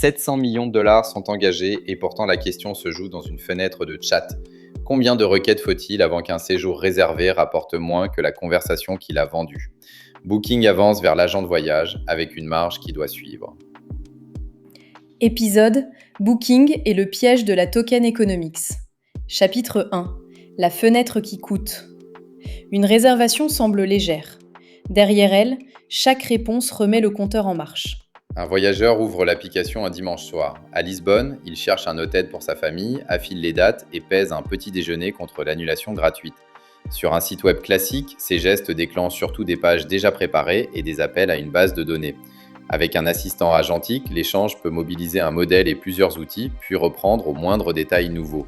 700 millions de dollars sont engagés et pourtant la question se joue dans une fenêtre de chat. Combien de requêtes faut-il avant qu'un séjour réservé rapporte moins que la conversation qu'il a vendue? Booking avance vers l'agent de voyage avec une marge qui doit suivre. Épisode Booking et le piège de la token economics. Chapitre 1. La fenêtre qui coûte. Une réservation semble légère. Derrière elle, chaque réponse remet le compteur en marche. Un voyageur ouvre l'application un dimanche soir. À Lisbonne, il cherche un hôtel pour sa famille, affile les dates et pèse un petit déjeuner contre l'annulation gratuite. Sur un site web classique, ces gestes déclenchent surtout des pages déjà préparées et des appels à une base de données. Avec un assistant agentique, l'échange peut mobiliser un modèle et plusieurs outils, puis reprendre au moindre détail nouveau.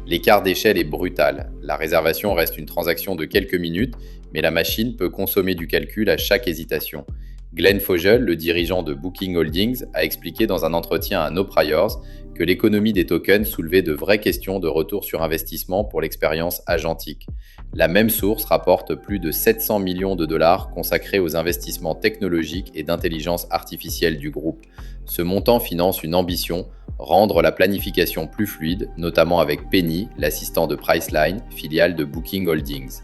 L'écart d'échelle est brutal. La réservation reste une transaction de quelques minutes, mais la machine peut consommer du calcul à chaque hésitation. Glenn Fogel, le dirigeant de Booking Holdings, a expliqué dans un entretien à No Priors que l'économie des tokens soulevait de vraies questions de retour sur investissement pour l'expérience agentique. La même source rapporte plus de 700 millions de dollars consacrés aux investissements technologiques et d'intelligence artificielle du groupe. Ce montant finance une ambition, rendre la planification plus fluide, notamment avec Penny, l'assistant de Priceline, filiale de Booking Holdings.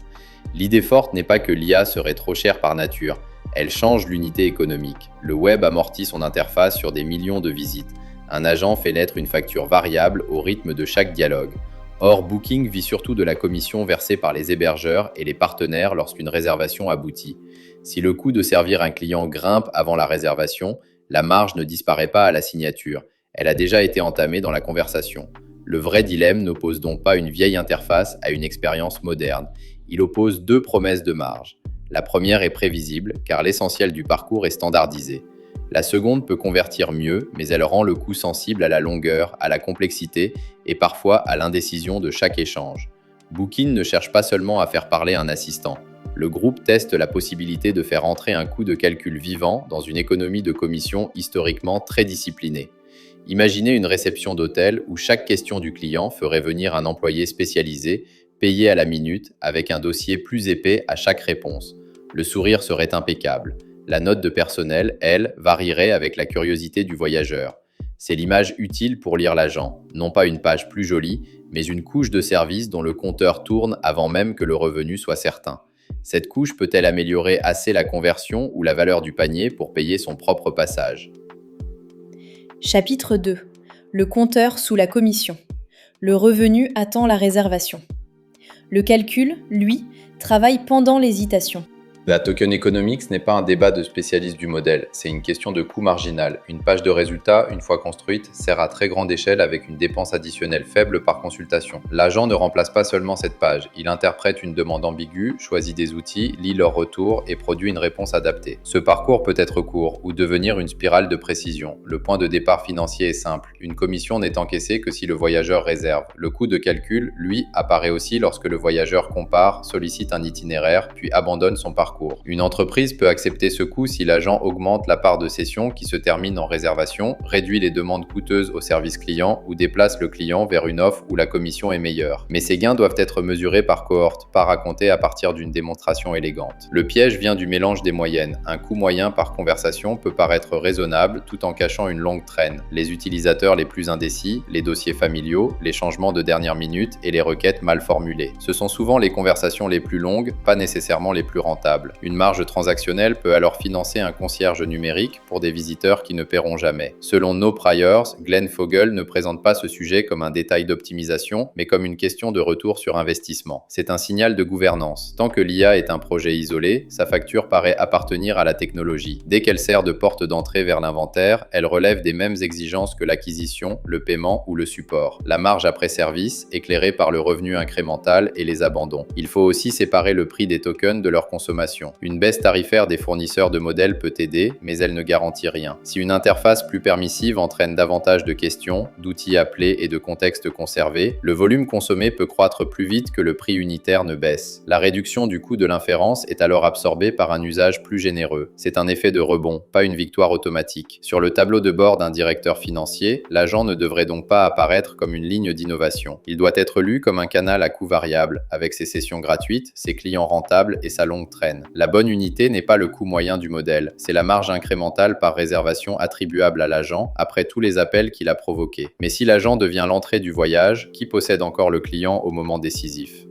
L'idée forte n'est pas que l'IA serait trop chère par nature. Elle change l'unité économique. Le web amortit son interface sur des millions de visites. Un agent fait naître une facture variable au rythme de chaque dialogue. Or, Booking vit surtout de la commission versée par les hébergeurs et les partenaires lorsqu'une réservation aboutit. Si le coût de servir un client grimpe avant la réservation, la marge ne disparaît pas à la signature. Elle a déjà été entamée dans la conversation. Le vrai dilemme n'oppose donc pas une vieille interface à une expérience moderne. Il oppose deux promesses de marge. La première est prévisible, car l'essentiel du parcours est standardisé. La seconde peut convertir mieux, mais elle rend le coût sensible à la longueur, à la complexité et parfois à l'indécision de chaque échange. Booking ne cherche pas seulement à faire parler un assistant. Le groupe teste la possibilité de faire entrer un coût de calcul vivant dans une économie de commission historiquement très disciplinée. Imaginez une réception d'hôtel où chaque question du client ferait venir un employé spécialisé, payé à la minute, avec un dossier plus épais à chaque réponse. Le sourire serait impeccable. La note de personnel, elle, varierait avec la curiosité du voyageur. C'est l'image utile pour lire l'agent, non pas une page plus jolie, mais une couche de service dont le compteur tourne avant même que le revenu soit certain. Cette couche peut-elle améliorer assez la conversion ou la valeur du panier pour payer son propre passage? Chapitre 2. Le compteur sous la commission. Le revenu attend la réservation. Le calcul, lui, travaille pendant l'hésitation. La token economics n'est pas un débat de spécialistes du modèle, c'est une question de coût marginal. Une page de résultat, une fois construite, sert à très grande échelle avec une dépense additionnelle faible par consultation. L'agent ne remplace pas seulement cette page, il interprète une demande ambiguë, choisit des outils, lit leurs retours et produit une réponse adaptée. Ce parcours peut être court ou devenir une spirale de précision. Le point de départ financier est simple, une commission n'est encaissée que si le voyageur réserve. Le coût de calcul, lui, apparaît aussi lorsque le voyageur compare, sollicite un itinéraire, puis abandonne son parcours. Une entreprise peut accepter ce coût si l'agent augmente la part de cession qui se termine en réservation, réduit les demandes coûteuses au service client ou déplace le client vers une offre où la commission est meilleure. Mais ces gains doivent être mesurés par cohorte, pas racontés à partir d'une démonstration élégante. Le piège vient du mélange des moyennes. Un coût moyen par conversation peut paraître raisonnable tout en cachant une longue traîne. Les utilisateurs les plus indécis, les dossiers familiaux, les changements de dernière minute et les requêtes mal formulées. Ce sont souvent les conversations les plus longues, pas nécessairement les plus rentables. Une marge transactionnelle peut alors financer un concierge numérique pour des visiteurs qui ne paieront jamais. Selon No Priors, Glenn Fogel ne présente pas ce sujet comme un détail d'optimisation, mais comme une question de retour sur investissement. C'est un signal de gouvernance. Tant que l'IA est un projet isolé, sa facture paraît appartenir à la technologie. Dès qu'elle sert de porte d'entrée vers l'inventaire, elle relève des mêmes exigences que l'acquisition, le paiement ou le support. La marge après service, éclairée par le revenu incrémental et les abandons. Il faut aussi séparer le prix des tokens de leur consommation. Une baisse tarifaire des fournisseurs de modèles peut aider, mais elle ne garantit rien. Si une interface plus permissive entraîne davantage de questions, d'outils appelés et de contextes conservés, le volume consommé peut croître plus vite que le prix unitaire ne baisse. La réduction du coût de l'inférence est alors absorbée par un usage plus généreux. C'est un effet de rebond, pas une victoire automatique. Sur le tableau de bord d'un directeur financier, l'agent ne devrait donc pas apparaître comme une ligne d'innovation. Il doit être lu comme un canal à coût variable, avec ses sessions gratuites, ses clients rentables et sa longue traîne. humaine. La bonne unité n'est pas le coût moyen du modèle, c'est la marge incrémentale par réservation attribuable à l'agent après tous les appels qu'il a provoqués. Mais si l'agent devient l'entrée du voyage, qui possède encore le client au moment décisif ?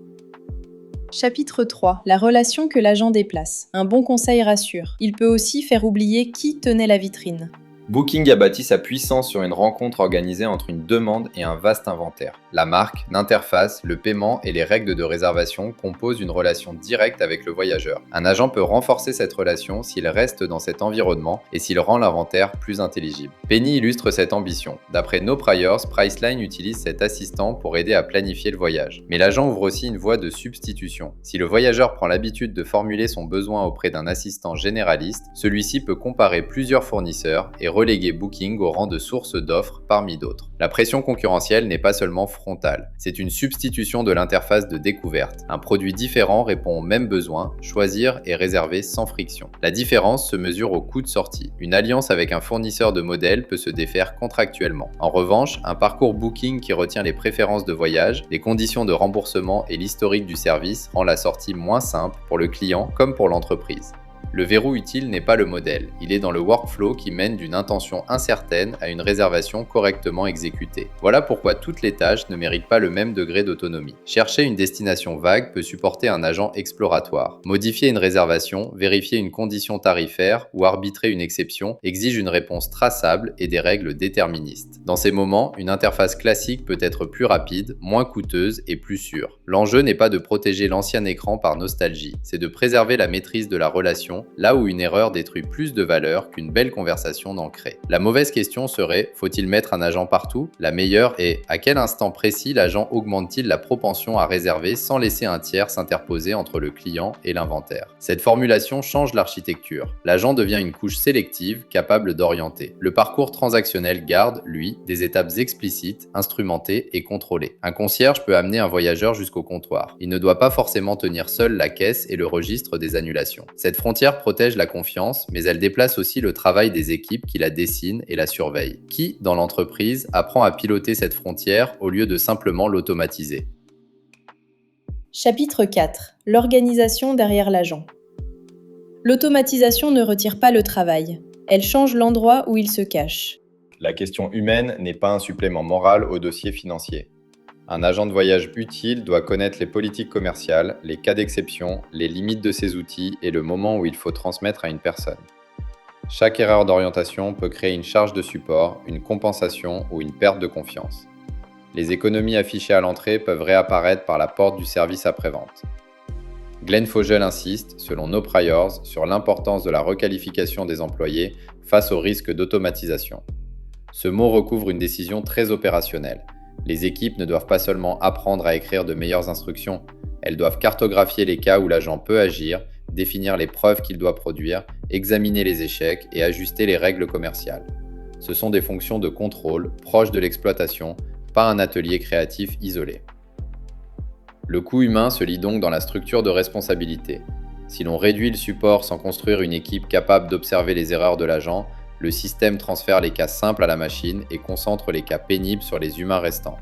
Chapitre 3. La relation que l'agent déplace. Un bon conseil rassure. Il peut aussi faire oublier qui tenait la vitrine. Booking a bâti sa puissance sur une rencontre organisée entre une demande et un vaste inventaire. La marque, l'interface, le paiement et les règles de réservation composent une relation directe avec le voyageur. Un agent peut renforcer cette relation s'il reste dans cet environnement et s'il rend l'inventaire plus intelligible. Penny illustre cette ambition. D'après No Priors, Priceline utilise cet assistant pour aider à planifier le voyage. Mais l'agent ouvre aussi une voie de substitution. Si le voyageur prend l'habitude de formuler son besoin auprès d'un assistant généraliste, celui-ci peut comparer plusieurs fournisseurs et reléguer Booking au rang de source d'offres parmi d'autres. La pression concurrentielle n'est pas seulement frontale, c'est une substitution de l'interface de découverte. Un produit différent répond aux mêmes besoins, choisir et réserver sans friction. La différence se mesure au coût de sortie. Une alliance avec un fournisseur de modèles peut se défaire contractuellement. En revanche, un parcours Booking qui retient les préférences de voyage, les conditions de remboursement et l'historique du service rend la sortie moins simple pour le client comme pour l'entreprise. Le verrou utile n'est pas le modèle, il est dans le workflow qui mène d'une intention incertaine à une réservation correctement exécutée. Voilà pourquoi toutes les tâches ne méritent pas le même degré d'autonomie. Chercher une destination vague peut supporter un agent exploratoire. Modifier une réservation, vérifier une condition tarifaire ou arbitrer une exception exige une réponse traçable et des règles déterministes. Dans ces moments, une interface classique peut être plus rapide, moins coûteuse et plus sûre. L'enjeu n'est pas de protéger l'ancien écran par nostalgie, c'est de préserver la maîtrise de la relation là où une erreur détruit plus de valeur qu'une belle conversation n'ancrée. La mauvaise question serait, faut-il mettre un agent partout ? La meilleure est, à quel instant précis l'agent augmente-t-il la propension à réserver sans laisser un tiers s'interposer entre le client et l'inventaire ? Cette formulation change l'architecture. L'agent devient une couche sélective capable d'orienter. Le parcours transactionnel garde, lui, des étapes explicites, instrumentées et contrôlées. Un concierge peut amener un voyageur jusqu'au comptoir. Il ne doit pas forcément tenir seul la caisse et le registre des annulations. Cette frontière protège la confiance, mais elle déplace aussi le travail des équipes qui la dessinent et la surveillent. Qui, dans l'entreprise, apprend à piloter cette frontière au lieu de simplement l'automatiser ? Chapitre 4. L'organisation derrière l'agent. L'automatisation ne retire pas le travail. Elle change l'endroit où il se cache. La question humaine n'est pas un supplément moral au dossier financier. Un agent de voyage utile doit connaître les politiques commerciales, les cas d'exception, les limites de ses outils et le moment où il faut transmettre à une personne. Chaque erreur d'orientation peut créer une charge de support, une compensation ou une perte de confiance. Les économies affichées à l'entrée peuvent réapparaître par la porte du service après-vente. Glenn Fogel insiste, selon No Priors, sur l'importance de la requalification des employés face au risque d'automatisation. Ce mot recouvre une décision très opérationnelle. Les équipes ne doivent pas seulement apprendre à écrire de meilleures instructions, elles doivent cartographier les cas où l'agent peut agir, définir les preuves qu'il doit produire, examiner les échecs et ajuster les règles commerciales. Ce sont des fonctions de contrôle proches de l'exploitation, pas un atelier créatif isolé. Le coût humain se lie donc dans la structure de responsabilité. Si l'on réduit le support sans construire une équipe capable d'observer les erreurs de l'agent, le système transfère les cas simples à la machine et concentre les cas pénibles sur les humains restants.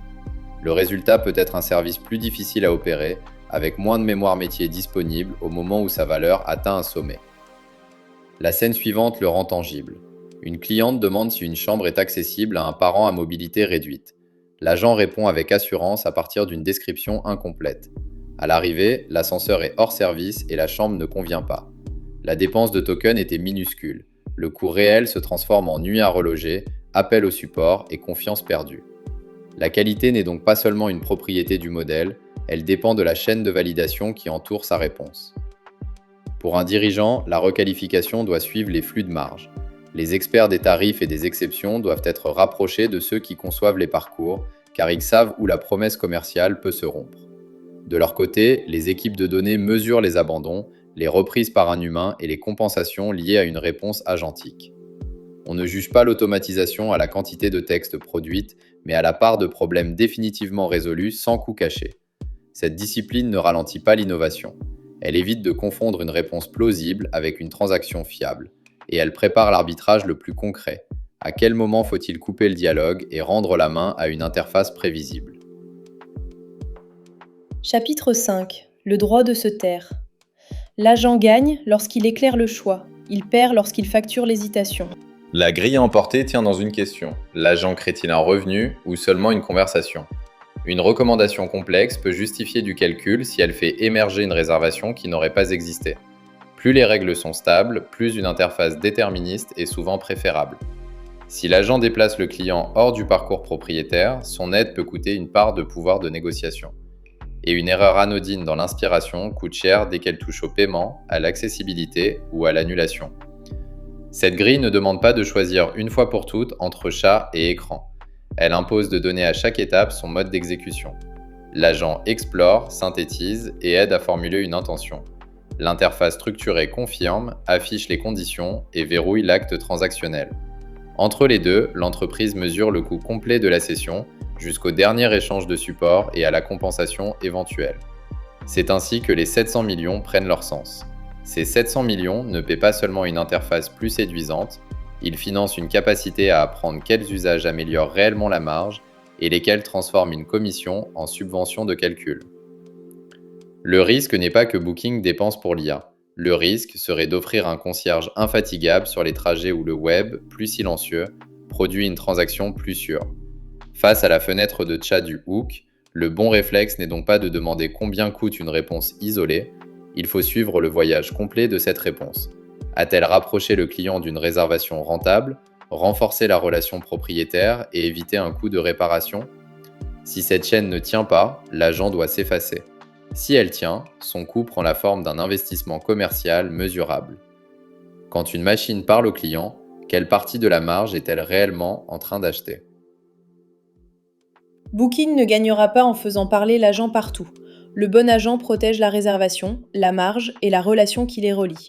Le résultat peut être un service plus difficile à opérer, avec moins de mémoire métier disponible au moment où sa valeur atteint un sommet. La scène suivante le rend tangible. Une cliente demande si une chambre est accessible à un parent à mobilité réduite. L'agent répond avec assurance à partir d'une description incomplète. À l'arrivée, l'ascenseur est hors service et la chambre ne convient pas. La dépense de token était minuscule. Le coût réel se transforme en nuit à reloger, appel au support et confiance perdue. La qualité n'est donc pas seulement une propriété du modèle, elle dépend de la chaîne de validation qui entoure sa réponse. Pour un dirigeant, la requalification doit suivre les flux de marge. Les experts des tarifs et des exceptions doivent être rapprochés de ceux qui conçoivent les parcours, car ils savent où la promesse commerciale peut se rompre. De leur côté, les équipes de données mesurent les abandons, les reprises par un humain et les compensations liées à une réponse agentique. On ne juge pas l'automatisation à la quantité de texte produite, mais à la part de problèmes définitivement résolus sans coût caché. Cette discipline ne ralentit pas l'innovation. Elle évite de confondre une réponse plausible avec une transaction fiable. Et elle prépare l'arbitrage le plus concret. À quel moment faut-il couper le dialogue et rendre la main à une interface prévisible ? Chapitre 5. Le droit de se taire. L'agent gagne lorsqu'il éclaire le choix. Il perd lorsqu'il facture l'hésitation. La grille à emporter tient dans une question. L'agent crée-t-il un revenu ou seulement une conversation? Une recommandation complexe peut justifier du calcul si elle fait émerger une réservation qui n'aurait pas existé. Plus les règles sont stables, plus une interface déterministe est souvent préférable. Si l'agent déplace le client hors du parcours propriétaire, son aide peut coûter une part de pouvoir de négociation. Et une erreur anodine dans l'inspiration coûte cher dès qu'elle touche au paiement, à l'accessibilité ou à l'annulation. Cette grille ne demande pas de choisir une fois pour toutes entre chat et écran. Elle impose de donner à chaque étape son mode d'exécution. L'agent explore, synthétise et aide à formuler une intention. L'interface structurée confirme, affiche les conditions et verrouille l'acte transactionnel. Entre les deux, l'entreprise mesure le coût complet de la session jusqu'au dernier échange de support et à la compensation éventuelle. C'est ainsi que les 700 millions prennent leur sens. Ces 700 millions ne paient pas seulement une interface plus séduisante, ils financent une capacité à apprendre quels usages améliorent réellement la marge et lesquels transforment une commission en subvention de calcul. Le risque n'est pas que Booking dépense pour l'IA. Le risque serait d'offrir un concierge infatigable sur les trajets où le web, plus silencieux, produit une transaction plus sûre. Face à la fenêtre de chat du hook, le bon réflexe n'est donc pas de demander combien coûte une réponse isolée, il faut suivre le voyage complet de cette réponse. A-t-elle rapproché le client d'une réservation rentable, renforcé la relation propriétaire et évité un coût de réparation? Si cette chaîne ne tient pas, l'agent doit s'effacer. Si elle tient, son coût prend la forme d'un investissement commercial mesurable. Quand une machine parle au client, quelle partie de la marge est-elle réellement en train d'acheter? Booking ne gagnera pas en faisant parler l'agent partout. Le bon agent protège la réservation, la marge et la relation qui les relie.